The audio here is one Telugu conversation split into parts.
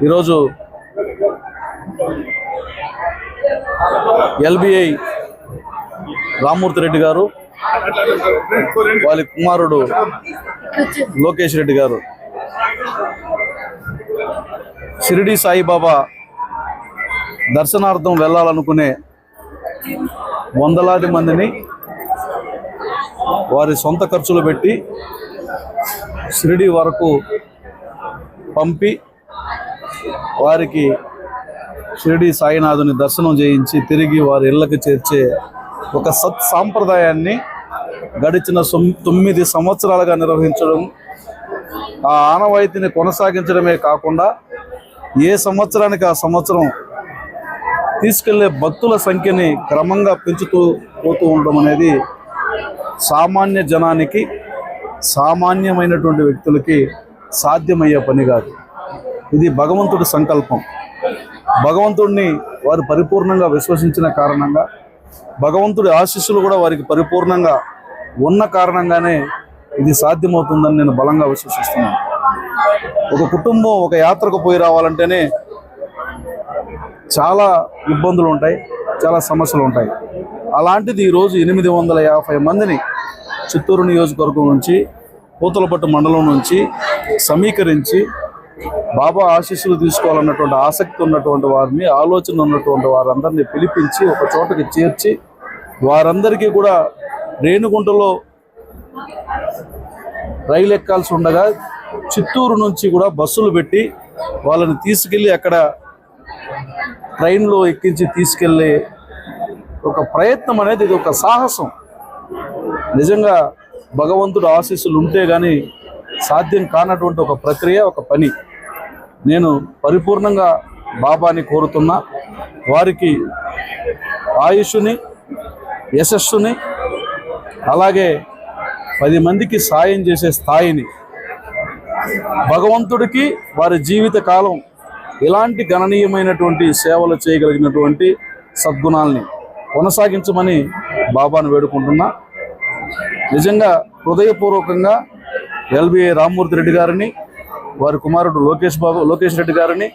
ఈరోజు ఎల్బిఐ రామ్మూర్తి రెడ్డి గారు, వాళ్ళ కుమారుడు లోకేష్ రెడ్డి గారు షిరిడి సాయిబాబా దర్శనార్థం వెళ్ళాలనుకునే వందలాది మందిని వారి సొంత ఖర్చులు పెట్టి షిరిడి వరకు పంపి వారికి షిరిడి సాయినాథుని దర్శనం చేయించి తిరిగి వారి ఇళ్ళకి చేర్చే ఒక సాంప్రదాయాన్ని గడిచిన 9 సంవత్సరాలుగా నిర్వహించడం, ఆ ఆనవాయితీని కొనసాగించడమే కాకుండా ఏ సంవత్సరానికి ఆ సంవత్సరం తీసుకెళ్లే భక్తుల సంఖ్యని క్రమంగా పెంచుతూ పోతూ ఉండడం అనేది సామాన్య జనానికి, సామాన్యమైనటువంటి వ్యక్తులకి సాధ్యమయ్యే పని కాదు. ఇది భగవంతుడి సంకల్పం. భగవంతుడిని వారు పరిపూర్ణంగా విశ్వసించిన కారణంగా, భగవంతుడి ఆశీస్సులు కూడా వారికి పరిపూర్ణంగా ఉన్న కారణంగానే ఇది సాధ్యమవుతుందని నేను బలంగా విశ్వసిస్తున్నాను. ఒక కుటుంబం ఒక యాత్రకు పోయి రావాలంటేనే చాలా ఇబ్బందులు ఉంటాయి, చాలా సమస్యలు ఉంటాయి. అలాంటిది ఈరోజు 850 మందిని చిత్తూరు నియోజకవర్గం నుంచి, పూతలపట్టు మండలం నుంచి సమీకరించి బాబా ఆశీస్సులు తీసుకోవాలన్నటువంటి ఆసక్తి ఉన్నటువంటి వారిని, ఆలోచన ఉన్నటువంటి వారందరినీ పిలిపించి ఒక చోటకి చేర్చి వారందరికీ కూడా రేణిగుంటలో రైలు ఎక్కాల్సి ఉండగా చిత్తూరు నుంచి కూడా బస్సులు పెట్టి వాళ్ళని తీసుకెళ్ళి అక్కడ ట్రైన్లో ఎక్కించి తీసుకెళ్ళే ఒక ప్రయత్నం అనేది, ఇది ఒక సాహసం. నిజంగా భగవంతుడు ఆశీస్సులు ఉంటే కానీ సాధ్యం కానటువంటి ఒక ప్రక్రియ, ఒక పని. నేను పరిపూర్ణంగా బాబాని కోరుతున్నా, వారికి ఆయుష్ని, యశస్సుని, అలాగే 10 మందికి సాయం చేసే స్థాయిని, భగవంతుడికి వారి జీవిత కాలం ఇలాంటి గణనీయమైనటువంటి సేవలు చేయగలిగినటువంటి సద్గుణాలని కొనసాగించమని బాబాను వేడుకుంటున్నా. నిజంగా హృదయపూర్వకంగా ఎల్బిఐ రామ్మూర్తి రెడ్డి గారిని, వారి కుమారుడు లోకేష్ రెడ్డి గారిని,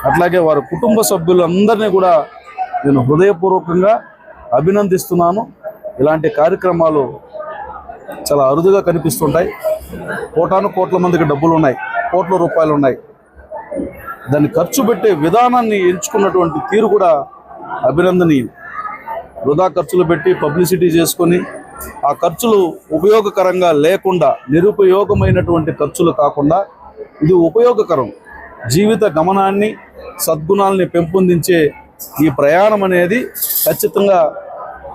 అట్లాగే వారి కుటుంబ సభ్యులందరినీ కూడా నేను హృదయపూర్వకంగా అభినందిస్తున్నాను. ఇలాంటి కార్యక్రమాలు చాలా అరుదుగా కనిపిస్తుంటాయి. కోట్ల మందికి డబ్బులు ఉన్నాయి, కోట్ల రూపాయలు ఉన్నాయి. దాన్ని ఖర్చు పెట్టే విధానాన్ని ఎంచుకున్నటువంటి తీరు కూడా అభినందనీయం. వృధా ఖర్చులు పెట్టి పబ్లిసిటీ చేసుకొని ఆ ఖర్చులు ఉపయోగకరంగా లేకుండా, నిరుపయోగమైనటువంటి ఖర్చులు కాకుండా ఇది ఉపయోగకరం, జీవిత గమనాన్ని, సద్గుణాలని పెంపొందించే ఈ ప్రయాణం అనేది ఖచ్చితంగా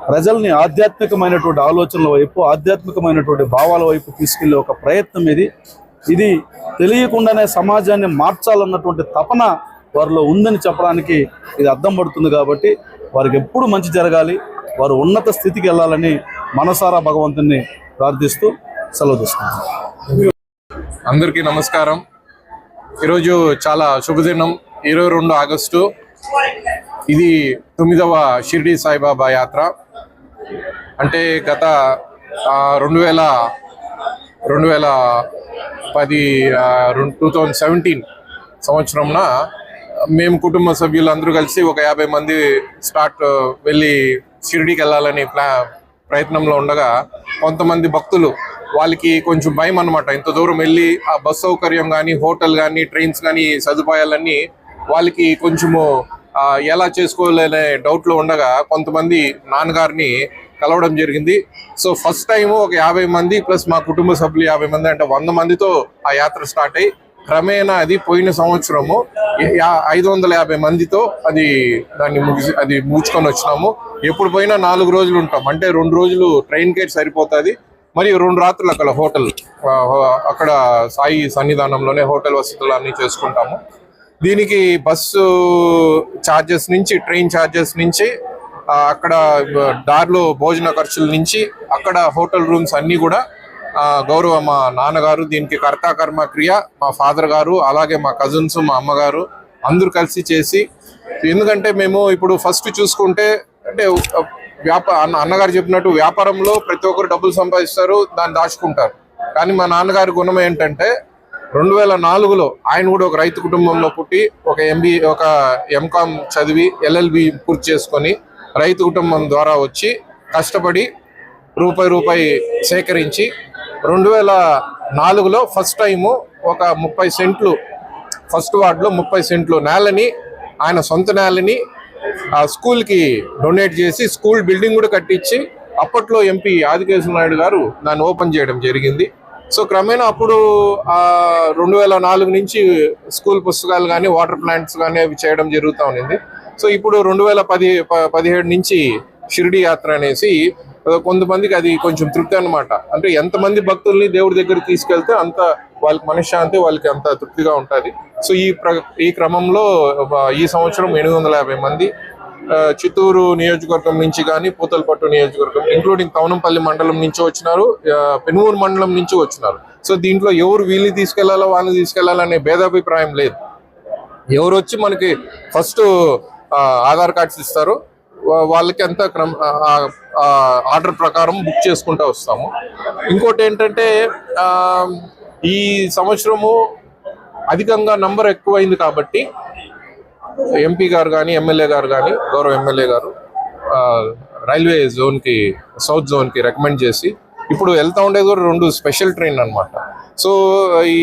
ప్రజల్ని ఆధ్యాత్మికమైనటువంటి ఆలోచనల వైపు, ఆధ్యాత్మికమైనటువంటి భావాల వైపు తీసుకెళ్లే ఒక ప్రయత్నం ఇది. ఇది తెలియకుండానే సమాజాన్ని మార్చాలన్నటువంటి తపన వారిలో ఉందని చెప్పడానికి ఇది అద్దం పడుతుంది. కాబట్టి వారికి ఎప్పుడు మంచి జరగాలి, వారు ఉన్నత స్థితికి వెళ్ళాలని మనసారా భగవంతుని ప్రార్థిస్తూ సెలవు తీసుకుంటాను. అందరికీ నమస్కారం. ఈరోజు చాలా శుభదినం, 22 ఆగస్టు. ఇది 9వ షిరిడి సాయిబాబా యాత్ర. అంటే గత 2017 సంవత్సరంన మేము కుటుంబ సభ్యులందరూ కలిసి ఒక 50 మంది వెళ్ళి షిరిడీకి వెళ్ళాలని ప్రయత్నంలో ఉండగా కొంతమంది భక్తులు, వాళ్ళకి కొంచెం భయం అన్నమాట. ఇంత దూరం వెళ్ళి ఆ బస్ సౌకర్యం కానీ, హోటల్ కానీ, ట్రైన్స్ కానీ, సదుపాయాలన్నీ వాళ్ళకి కొంచెము ఎలా చేసుకోవాలనే డౌట్లో ఉండగా కొంతమంది నాన్నగారిని కలవడం జరిగింది. సో ఫస్ట్ టైము ఒక 50 మంది ప్లస్ మా కుటుంబ సభ్యులు 50 మంది, అంటే 100 మందితో ఆ యాత్ర స్టార్ట్ అయ్యి క్రమేణా అది పోయిన సంవత్సరము 550 మందితో అది ముగించుకొని వచ్చినాము. ఎప్పుడు పోయినా 4 రోజులు ఉంటాం, అంటే 2 రోజులు ట్రైన్ కేట్ సరిపోతుంది, మరియు 2 రాత్రులు అక్కడ హోటల్, అక్కడ సాయి సన్నిధానంలోనే హోటల్ వసతులు అన్నీ చేసుకుంటాము. దీనికి బస్సు ఛార్జెస్ నుంచి, ట్రైన్ ఛార్జెస్ నుంచి, అక్కడ దారిలో భోజన ఖర్చుల నుంచి, అక్కడ హోటల్ రూమ్స్ అన్నీ కూడా గౌరవ మా నాన్నగారు, దీనికి కర్మ క్రియ మా ఫాదర్ గారు, అలాగే మా కజిన్స్, మా అమ్మగారు అందరూ కలిసి చేసి. ఎందుకంటే మేము ఇప్పుడు ఫస్ట్ చూసుకుంటే, అంటే అన్నగారు చెప్పినట్టు వ్యాపారంలో ప్రతి ఒక్కరు డబ్బులు సంపాదిస్తారు, దాన్ని దాచుకుంటారు. కానీ మా నాన్నగారి గుణం ఏంటంటే 2004లో ఆయన కూడా ఒక రైతు కుటుంబంలో పుట్టి ఒక ఎంకామ్ చదివి LLB పూర్తి చేసుకొని రైతు కుటుంబం ద్వారా వచ్చి కష్టపడి రూపాయి సేకరించి 2004లో ఫస్ట్ టైము ఒక 30 సెంట్లు ఫస్ట్ వార్డులో 30 సెంట్లు నేలని ఆయన సొంత నేలని ఆ స్కూల్కి డొనేట్ చేసి స్కూల్ బిల్డింగ్ కూడా కట్టించి అప్పట్లో ఎంపీ ఆదికేశవ నాయుడు గారు దాన్ని ఓపెన్ చేయడం జరిగింది. సో క్రమేణా అప్పుడు 2004 నుంచి స్కూల్ పుస్తకాలు కానీ వాటర్ ప్లాంట్స్ కానీ అవి చేయడం జరుగుతూ ఉంది. సో ఇప్పుడు 2017 నుంచి షిరిడి యాత్ర అనేసి కొంతమందికి అది కొంచెం తృప్తి అనమాట. అంటే ఎంతమంది భక్తుల్ని దేవుడి దగ్గర తీసుకెళ్తే అంత వాళ్ళకి మనశ్శాంతి, వాళ్ళకి అంత తృప్తిగా ఉంటుంది. సో ఈ క్రమంలో ఈ సంవత్సరం 850 మంది చిత్తూరు నియోజకవర్గం నుంచి కానీ పూతలపట్టు నియోజకవర్గం ఇంక్లూడింగ్ కౌనంపల్లి మండలం నుంచి వచ్చినారు, పెనుమూరు మండలం నుంచి వచ్చినారు. సో దీంట్లో ఎవరు వీళ్ళని తీసుకెళ్లాలో వాళ్ళని తీసుకెళ్లాలనే భేదాభిప్రాయం లేదు. ఎవరు వచ్చి మనకి ఫస్ట్ ఆధార్ కార్డ్స్ ఇస్తారు, వాళ్ళకి అంతా ఆర్డర్ ప్రకారం బుక్ చేసుకుంటూ వస్తాము. ఇంకోటి ఏంటంటే ఈ సంవత్సరము అధికంగా నంబర్ ఎక్కువైంది కాబట్టి ఎంపీ గారు కానీ ఎమ్మెల్యే గారు కానీ గౌరవ ఎమ్మెల్యే గారు రైల్వే జోన్కి సౌత్ జోన్కి రికమెండ్ చేసి ఇప్పుడు వెళ్తూ ఉండేది కూడా 2 స్పెషల్ ట్రైన్ అనమాట. సో ఈ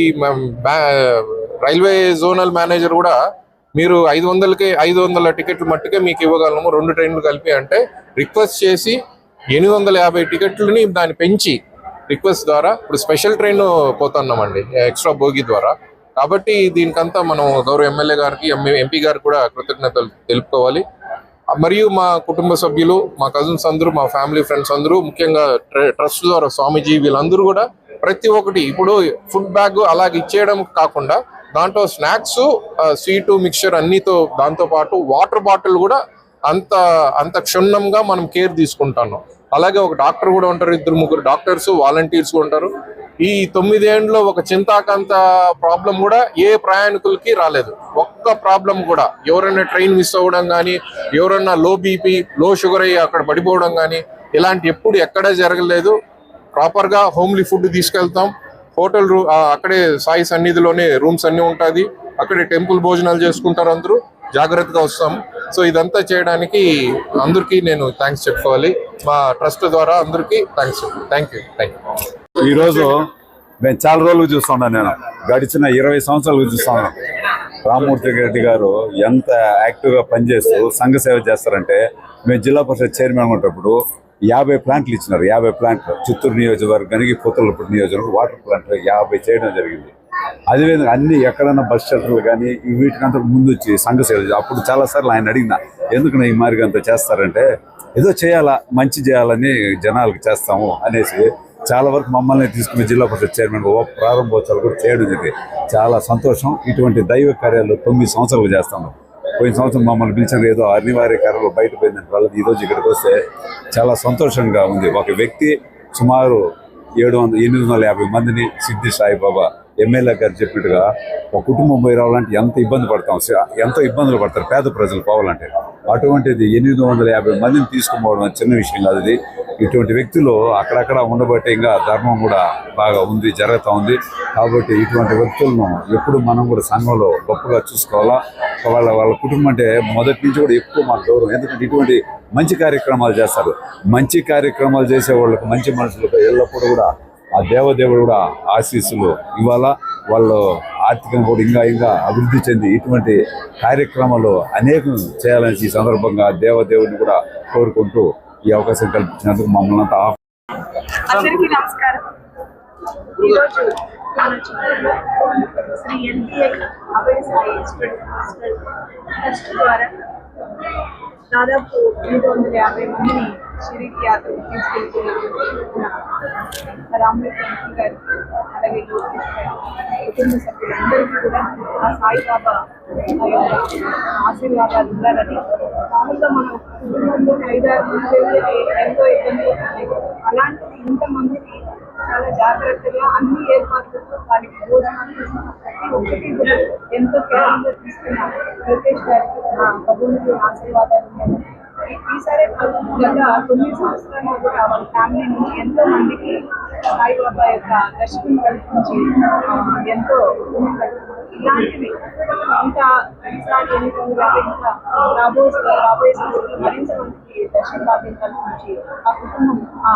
రైల్వే జోనల్ మేనేజర్ కూడా మీరు 500 టికెట్లు మట్టుకే మీకు ఇవ్వగలము 2 ట్రైన్లు కలిపి అంటే రిక్వెస్ట్ చేసి 850 టికెట్లని దాన్ని పెంచి రిక్వెస్ట్ ద్వారా ఇప్పుడు స్పెషల్ ట్రైన్ పోతున్నామండి ఎక్స్ట్రా బోగి ద్వారా. కాబట్టి దీనికంతా మనం గౌరవ ఎమ్మెల్యే గారికి ఎంపీ గారికి కూడా కృతజ్ఞతలు తెలుపుకోవాలి. మరియు మా కుటుంబ సభ్యులు, మా కజిన్స్ అందరూ, మా ఫ్యామిలీ ఫ్రెండ్స్ అందరూ, ముఖ్యంగా ట్రస్ట్ ద్వారా స్వామీజీ వీళ్ళందరూ కూడా ప్రతి ఒక్కటి ఇప్పుడు ఫుడ్ బ్యాగ్ అలాగే ఇచ్చేయడం కాకుండా దాంట్లో స్నాక్స్, స్వీటు, మిక్చర్ అన్నితో దాంతో పాటు వాటర్ బాటిల్ కూడా అంత క్షుణ్ణంగా మనం కేర్ తీసుకుంటున్నాం. అలాగే ఒక డాక్టర్ కూడా ఉంటారు, 2-3 డాక్టర్స్ వాలంటీర్స్ ఉంటారు. ఈ 9 ఏళ్ళలో ఒక చింతాకంత ప్రాబ్లం కూడా ఏ ప్రయాణికులకి రాలేదు. ఒక్క ప్రాబ్లం కూడా ఎవరైనా ట్రైన్ మిస్ అవ్వడం కానీ, ఎవరైనా లో బీపీ లో షుగర్ అయ్యి అక్కడ పడిపోవడం కానీ ఇలాంటి ఎప్పుడు ఎక్కడా జరగలేదు. ప్రాపర్గా హోమ్లీ ఫుడ్ తీసుకెళ్తాం. హోటల్ అక్కడే సాయి సన్నిధిలోనే రూమ్స్ అన్నీ ఉంటుంది. అక్కడే టెంపుల్ భోజనాలు చేసుకుంటారు, అందరూ జాగ్రత్తగా వస్తాం. సో ఇదంతా చేయడానికి అందరికీ నేను థ్యాంక్స్ చెప్పుకోవాలి. మా ట్రస్ట్ ద్వారా అందరికీ థ్యాంక్ యూ. ఈరోజు మేము చాలా రోజులు చూస్తున్నాను, నేను గడిచిన 20 సంవత్సరాలు చూస్తున్నాను. రామ్మూర్తి రెడ్డి గారు ఎంత యాక్టివ్గా పనిచేస్తూ సంఘ సేవ చేస్తారంటే, మేము జిల్లా పరిషత్ చైర్మన్ ఉన్నప్పుడు 50 ప్లాంట్లు ఇచ్చినారు. 50 ప్లాంట్లు చిత్తూరు నియోజకవర్గానికి, పూతలపట్టు నియోజకవర్గం వాటర్ ప్లాంట్లు 50 చేయడం జరిగింది. అదేవిధంగా అన్ని ఎక్కడన్నా బస్ షెల్టర్లు కానీ వీటికంతా ముందు వచ్చి సంఘ సేవ. అప్పుడు చాలాసార్లు ఆయన అడిగిన, ఎందుకు ఈ మాదిరిగా అంత చేస్తారంటే, ఏదో చేయాలా, మంచి చేయాలని జనాలకు చేస్తాము అనేసి చాలా వరకు మమ్మల్ని తీసుకుని జిల్లా పరిషత్ చైర్మన్ ప్రారంభోత్సవాలు కూడా చేయడం జరిగింది. చాలా సంతోషం. ఇటువంటి దైవ కార్యాలు 9 సంవత్సరాలు చేస్తాము. పోయిన సంవత్సరం మమ్మల్ని పిలిచిన ఏదో అనివార్య కార్యాలు బయట పోయిందని వాళ్ళు ఈరోజు ఇక్కడికి వస్తే చాలా సంతోషంగా ఉంది. ఒక వ్యక్తి సుమారు 850 మందిని సిద్ధి సాయిబాబా ఎమ్మెల్యే గారు చెప్పినట్టుగా ఒక కుటుంబం పోయి రావాలంటే ఎంతో ఇబ్బందులు పడతారు పేద ప్రజలు పోవాలంటే. అటువంటిది 850 మందిని తీసుకుపోవడం చిన్న విషయం కాదు. ఇది ఇటువంటి వ్యక్తులు అక్కడక్కడ ఉండబట్టే ఇంకా ధర్మం కూడా బాగా ఉంది, జరుగుతూ ఉంది. కాబట్టి ఇటువంటి వ్యక్తులను ఎప్పుడు మనం కూడా సంఘంలో గొప్పగా చూసుకోవాలా. వాళ్ళ కుటుంబం అంటే మొదటి నుంచి కూడా ఎక్కువ మాకు గౌరవం. ఎందుకంటే ఇటువంటి మంచి కార్యక్రమాలు చేస్తారు. మంచి కార్యక్రమాలు చేసే వాళ్ళకు, మంచి మనుషులకు ఎల్లప్పుడూ కూడా ఆ దేవదేవుడు కూడా ఆశీస్సులు ఇవ్వాలా. వాళ్ళు ఆర్థికంగా కూడా ఇంకా అభివృద్ధి చెంది ఇటువంటి కార్యక్రమాలు అనేకం చేయాలని ఈ సందర్భంగా దేవదేవుడిని కూడా కోరుకుంటూ ఈ అవకాశం కల్పించినందుకు మమ్మల్ని అంతా అందరికీ నమస్కారం. ఈరోజు మన చిత్తూరులో శ్రీ ఎన్టీఏ అభయ సాయి ట్రస్ట్ ద్వారా దాదాపు 850 మందిని షిరిడి యాత్రకు తీసుకెళ్తున్న రామ్మూర్తి గారికి, అలాగే లోకేష్ గారి కుటుంబ సభ్యులందరికీ కూడా ఆ సాయిబాబా ఆశీర్వాదాలు ఉండాలని. మామూలుగా మన కుటుంబంలో 5-6 మంది ఎంతో ఇబ్బంది అవుతుంది. అలాంటిది ఇంతమందిని చాలా జాగ్రత్తగా అన్ని ఏర్పాట్లతో వారికి భోజనాలు ప్రతి ఒక్కటి కూడా ఎంతో కేంద్రంగా తీసుకున్న లోకేష్ గారికి నా భగవంతుడు ఆశీర్వాదాలు ఈసారి గత కొన్ని సంవత్సరాలుగా కూడా వాళ్ళ ఫ్యామిలీ నుంచి ఎంతో మందికి సాయిబాబా యొక్క దర్శనం కల్పించి ఎంతో పుణ్యం కలుగుతుంది. ఇలాంటివి ఇంకా ఈసారి ఎన్నికలుగా ఇంకా రాబోయే సంవత్సరంలో మరింత మందికి దర్శన భాగ్యం కల్పించి ఆ కుటుంబం ఆ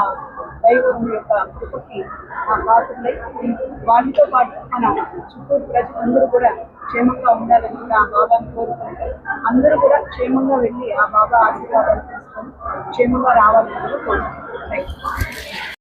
దైవం యొక్క కృపకి పాత్రలై వాటితో పాటు మన చుట్టూరు ప్రజలందరూ కూడా క్షేమంగా ఉండాలని కూడా ఆ బాబాను కోరుకుంటారు. అందరూ కూడా క్షేమంగా వెళ్ళి ఆ బాబా ఆశీర్వాదాలు తీసుకొని క్షేమంగా రావాలని కూడా కోరుకుంటారు.